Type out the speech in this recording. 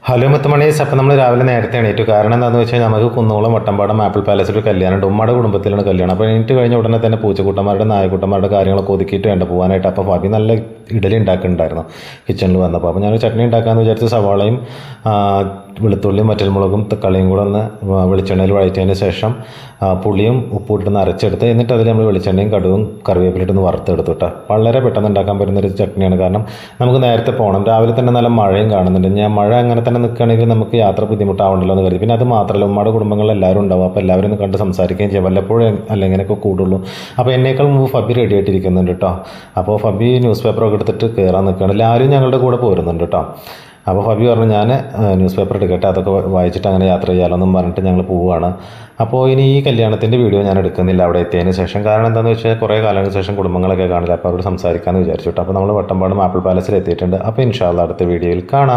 Hello മുത്തുമണീസ്. അപ്പം നമ്മൾ രാവിലെ നേരത്തെ എണീറ്റു. കാരണം എന്താണെന്ന് വെച്ചാൽ നമുക്ക് കുന്നോളം വട്ടമ്പാടം ആപ്പിൾ പാലസിൽ ഒരു കല്യാണം, ഉമ്മയുടെ കുടുംബത്തിലാണ് കല്യാണം. അപ്പോൾ എണീറ്റ് കഴിഞ്ഞ ഉടനെ തന്നെ പൂച്ചക്കുട്ടന്മാരുടെ നായക്കുട്ടന്മാരുടെ കാര്യങ്ങളൊക്കെ ഒതുക്കിയിട്ട് വേണ്ട പോകാനായിട്ട്. അപ്പോൾ ഫബി നല്ല ഇഡലി ഉണ്ടാക്കുന്നുണ്ടായിരുന്നു കിച്ചണിൽ വന്നപ്പോൾ. അപ്പോൾ ഞാൻ ചട്നി ഉണ്ടാക്കാമെന്ന് വിചാരിച്ച് സവാളയും വെളുത്തുള്ളിയും വറ്റൽമുളകും തക്കാളിയും കൂടെ ഒന്ന് വെളിച്ചെണ്ണയിൽ വഴറ്റിയതിന് ശേഷം പുളിയും ഉപ്പിട്ടൊന്ന് അരച്ചെടുത്ത്, എന്നിട്ട് അതിൽ നമ്മൾ വെളിച്ചെണ്ണയും കടുവും കറിവേപ്പിലിട്ടൊന്ന് വറുത്തെടുത്തു കേട്ടോ. വളരെ പെട്ടെന്ന് ഉണ്ടാക്കാൻ പറ്റുന്നൊരു ചട്നിയാണ്. കാരണം നമുക്ക് നേരത്തെ പോകണം, രാവിലെ തന്നെ നല്ല മഴയും കാണുന്നുണ്ട്. ഞാൻ മഴ അങ്ങനെ തന്നെ നിൽക്കുകയാണെങ്കിൽ നമുക്ക് യാത്ര ബുദ്ധിമുട്ടാവണ്ടല്ലോ എന്ന് കരുതി. പിന്നെ അത് മാത്രമല്ല, ഉമ്മയുടെ കുടുംബങ്ങളിൽ എല്ലാവരും ഉണ്ടാവും. അപ്പോൾ എല്ലാവരും ഒന്ന് കണ്ട് സംസാരിക്കുകയും ചെയ്യാം. വല്ലപ്പോഴും ഇങ്ങനെയൊക്കെ കൂടുള്ളൂ. അപ്പോൾ എന്നേക്കാൾ മുമ്പ് ഫബി റെഡി ആയിട്ടിരിക്കുന്നുണ്ട് കേട്ടോ. അപ്പോൾ ഫബി ന്യൂസ് പേപ്പറൊക്കെ എടുത്തിട്ട് കയറാൻ നിൽക്കുകയാണ്. എല്ലാവരും ഞങ്ങളുടെ കൂടെ പോരുന്നുണ്ട് കേട്ടോ. അപ്പോൾ ഫബി പറഞ്ഞു, ഞാൻ ന്യൂസ് പേപ്പർ എടുക്കട്ടെ, അതൊക്കെ വായിച്ചിട്ട് അങ്ങനെ യാത്ര ചെയ്യാമല്ലോ എന്നും പറഞ്ഞിട്ട് ഞങ്ങൾ പോവുകയാണ്. അപ്പോൾ ഇനി ഈ കല്യാണത്തിൻ്റെ വീഡിയോ ഞാൻ എടുക്കുന്നില്ല അവിടെ എത്തിയതിന് ശേഷം. കാരണം എന്താണെന്ന് വെച്ചാൽ കുറേ കാലങ്ങൾക്ക് ശേഷം കുടുംബങ്ങളൊക്കെ കാണില്ല. അപ്പോൾ അവരോട് സംസാരിക്കാമെന്ന് വിചാരിച്ചു കേട്ടോ. അപ്പോൾ നമ്മൾ വട്ടമ്പാടം ആപ്പിൾ പാലസിൽ എത്തിയിട്ടുണ്ട്. അപ്പോൾ ഇൻഷാ അല്ലാഹ് അടുത്ത വീഡിയോയിൽ കാണാം.